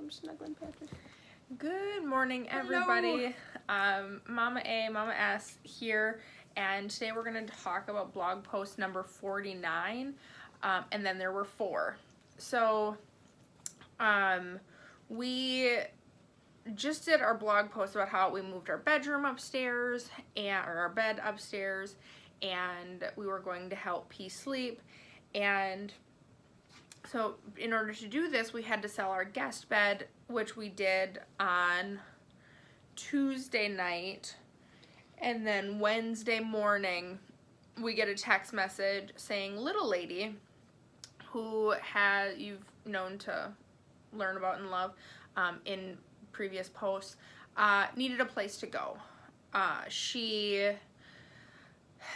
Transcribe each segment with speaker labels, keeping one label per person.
Speaker 1: I'm snuggling Patrick.
Speaker 2: Good morning, everybody. Mama A, Mama S here, and today we're going to talk about blog post number 49, and then there were 4. So, we just did our blog post about how we moved our bedroom upstairs, or our bed upstairs, and we were going to help P sleep, and so in order to do this, we had to sell our guest bed, which we did on Tuesday night. And then Wednesday morning, we get a text message saying little lady, who you've known to learn about and love in previous posts, needed a place to go.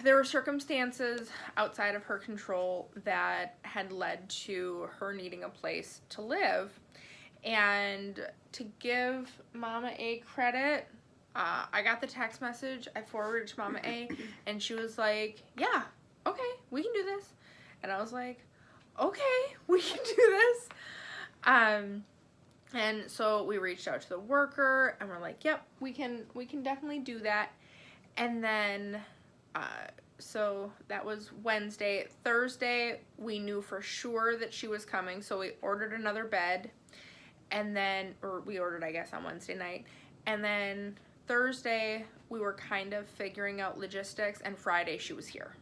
Speaker 2: There were circumstances outside of her control that had led to her needing a place to live. And to give Mama A credit, I got the text message, I forwarded it to Mama A, and she was like, yeah, okay, we can do this. And I was like, okay, we can do this. And so we reached out to the worker, and we're like, yep, we can definitely do that. And then so that was Wednesday. Thursday, we knew for sure that she was coming, so we ordered another bed, and then, or we ordered, I guess, on Wednesday night, and then Thursday, we were kind of figuring out logistics, and Friday, she was here.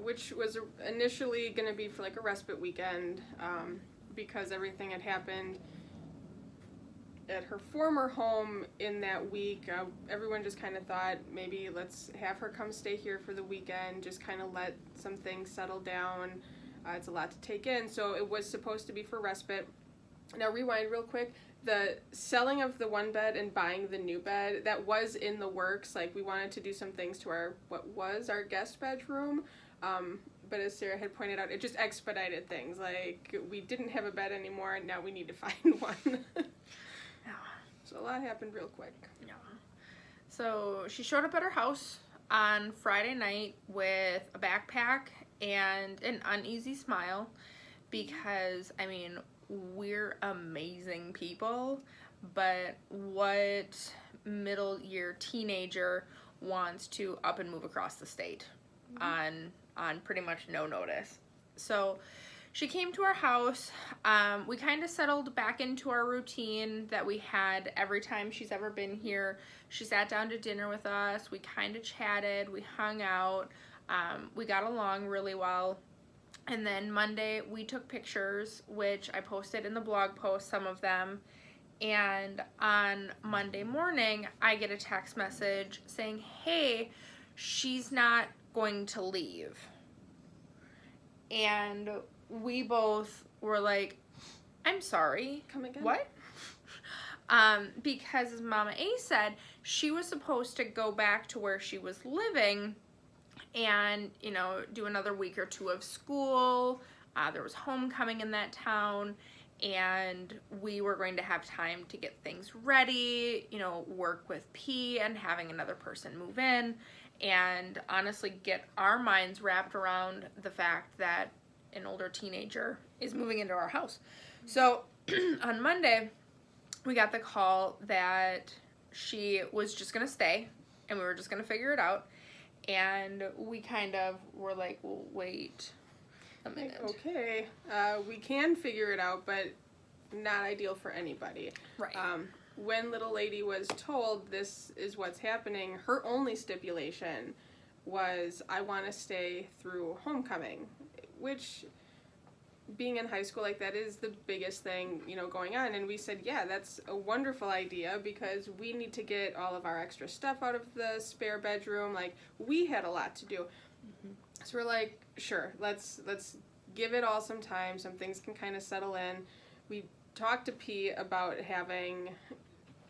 Speaker 1: Which was initially going to be for like a respite weekend, because everything had happened at her former home in that week. Everyone just kind of thought, maybe let's have her come stay here for the weekend, just kind of let some things settle down. It's a lot to take in, so it was supposed to be for respite. Now rewind real quick. The selling of the one bed and buying the new bed, that was in the works. Like, we wanted to do some things to what was our guest bedroom, but as Sarah had pointed out, it just expedited things. Like, we didn't have a bed anymore, and now we need to find one. So a lot happened real quick.
Speaker 2: Yeah. So she showed up at her house on Friday night with a backpack and an uneasy smile because, I mean, we're amazing people, but what middle year teenager wants to up and move across the state on pretty much no notice? So she came to our house. We kind of settled back into our routine that we had every time she's ever been here. She sat down to dinner with us. We kind of chatted. We hung out. We got along really well. And then Monday, we took pictures, which I posted in the blog post, some of them. And on Monday morning, I get a text message saying, hey, she's not going to leave. And we both were like, I'm sorry.
Speaker 1: Come again?
Speaker 2: What? Because as Mama A said, she was supposed to go back to where she was living and, you know, do another week or 2 of school. There was homecoming in that town, and we were going to have time to get things ready, you know, work with P and having another person move in, and honestly get our minds wrapped around the fact that an older teenager is moving into our house. So on Monday, we got the call that she was just gonna stay and we were just gonna figure it out. And we kind of were like, well, wait a minute.
Speaker 1: Okay, we can figure it out, but not ideal for anybody.
Speaker 2: Right.
Speaker 1: When little lady was told this is what's happening, her only stipulation was, I want to stay through homecoming, which, being in high school like that is the biggest thing, you know, going on. And we said, yeah, that's a wonderful idea because we need to get all of our extra stuff out of the spare bedroom. Like, we had a lot to do. So we're like, sure, let's give it all some time. Some things can kind of settle in. We talked to P about having,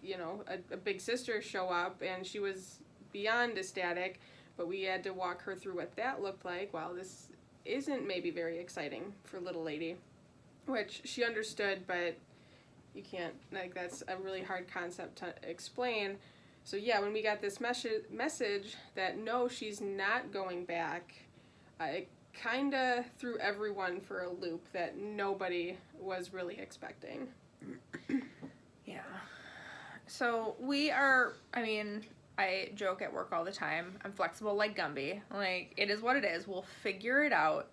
Speaker 1: you know, a big sister show up, and she was beyond ecstatic, but we had to walk her through what that looked like. Wow, this isn't maybe very exciting for little lady, which she understood, but you can't, like, that's a really hard concept to explain. So yeah, when we got this message that no, she's not going back, it kind of threw everyone for a loop that nobody was really expecting.
Speaker 2: So we are, I mean, I joke at work all the time. I'm flexible like Gumby. Like, it is what it is. We'll figure it out.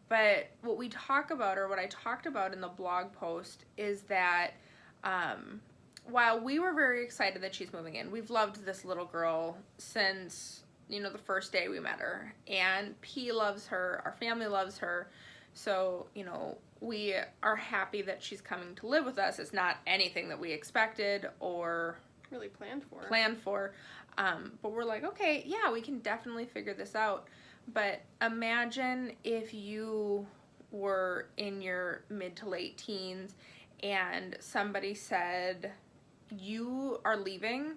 Speaker 2: But what we talk about, or what I talked about in the blog post, is that while we were very excited that she's moving in, we've loved this little girl since, you know, the first day we met her. And P loves her. Our family loves her. So, you know, we are happy that she's coming to live with us. It's not anything that we expected or
Speaker 1: really planned for.
Speaker 2: But we're like, okay, yeah, we can definitely figure this out. But imagine if you were in your mid to late teens and somebody said, you are leaving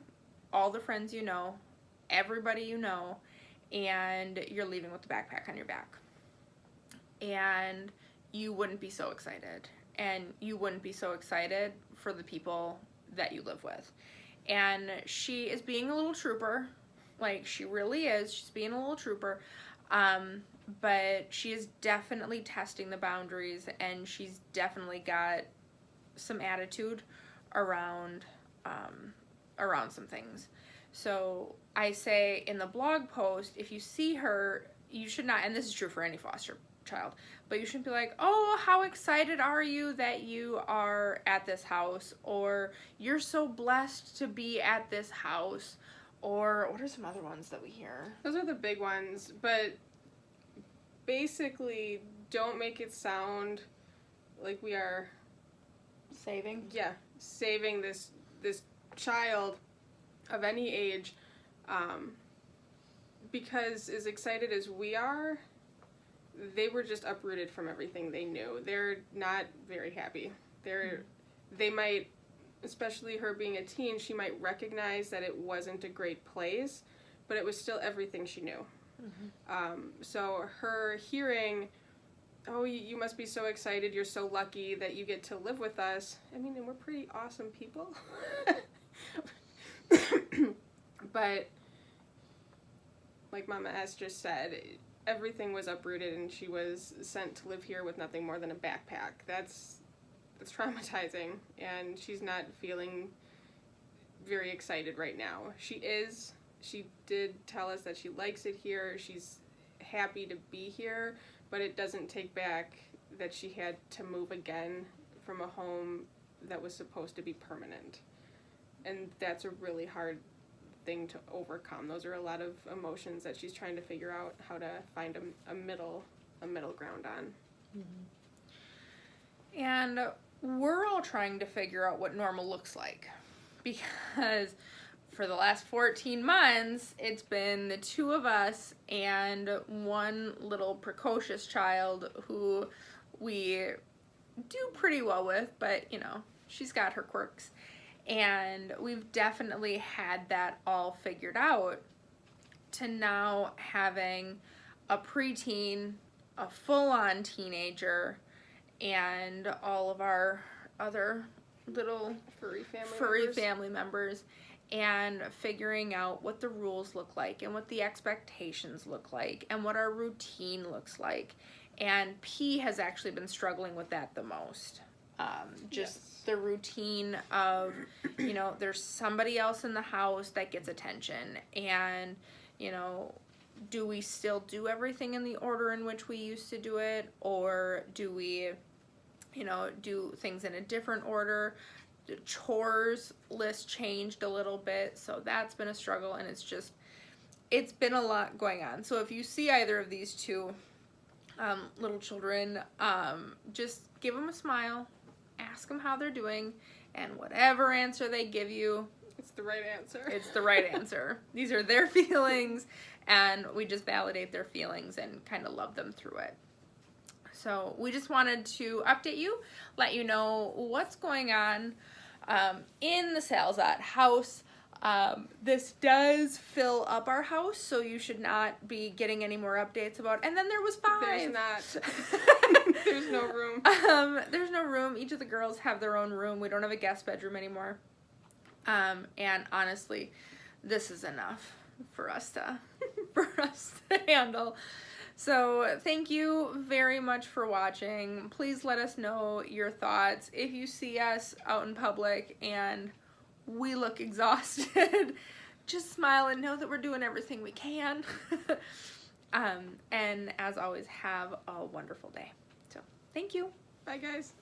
Speaker 2: all the friends you know, everybody you know, and you're leaving with the backpack on your back. And you wouldn't be so excited. And you wouldn't be so excited for the people that you live with. And she is being a little trooper. Like, she really is. She's being a little trooper. But she is definitely testing the boundaries, and she's definitely got some attitude around some things. So I say in the blog post, if you see her, you should not, and this is true for any foster child, but you shouldn't be like, oh, how excited are you that you are at this house, or you're so blessed to be at this house, or what are some other ones that we hear?
Speaker 1: Those are the big ones, but basically don't make it sound like we are
Speaker 2: Saving
Speaker 1: this child of any age, because as excited as we are, they were just uprooted from everything they knew. They're not very happy. They might, especially her being a teen, she might recognize that it wasn't a great place, but it was still everything she knew. So her hearing, oh, you must be so excited, you're so lucky that you get to live with us. I mean, and we're pretty awesome people. But like Mama S just said, everything was uprooted and she was sent to live here with nothing more than a backpack. That's traumatizing, and she's not feeling very excited right now. She did tell us that she likes it here. She's happy to be here, but it doesn't take back that she had to move again from a home that was supposed to be permanent. And that's a really hard thing to overcome. Those are a lot of emotions that she's trying to figure out how to find a middle ground on.
Speaker 2: And we're all trying to figure out what normal looks like, because for the last 14 months, it's been the two of us and one little precocious child who we do pretty well with, but, you know, she's got her quirks. And we've definitely had that all figured out, to now having a preteen, a full-on teenager, and all of our other little furry family members, and figuring out what the rules look like and what the expectations look like and what our routine looks like. And P has actually been struggling with that the most. The routine of, you know, there's somebody else in the house that gets attention, and, you know, do we still do everything in the order in which we used to do it, or do we, you know, do things in a different order? The chores list changed a little bit, so that's been a struggle, and it's been a lot going on. So if you see either of these two little children, just give them a smile, ask them how they're doing, and whatever answer they give you,
Speaker 1: it's the right answer.
Speaker 2: It's the right answer. These are their feelings, and we just validate their feelings and kind of love them through it. So we just wanted to update you, let you know what's going on in the Salzat house. This does fill up our house, so you should not be getting any more updates about, and then there was 5.
Speaker 1: There's not. There's no room.
Speaker 2: There's no room. Each of the girls have their own room. We don't have a guest bedroom anymore. And honestly, this is enough for us to handle. So thank you very much for watching. Please let us know your thoughts if you see us out in public and we look exhausted. Just smile and know that we're doing everything we can. And as always, have a wonderful day. So, thank you.
Speaker 1: Bye, guys.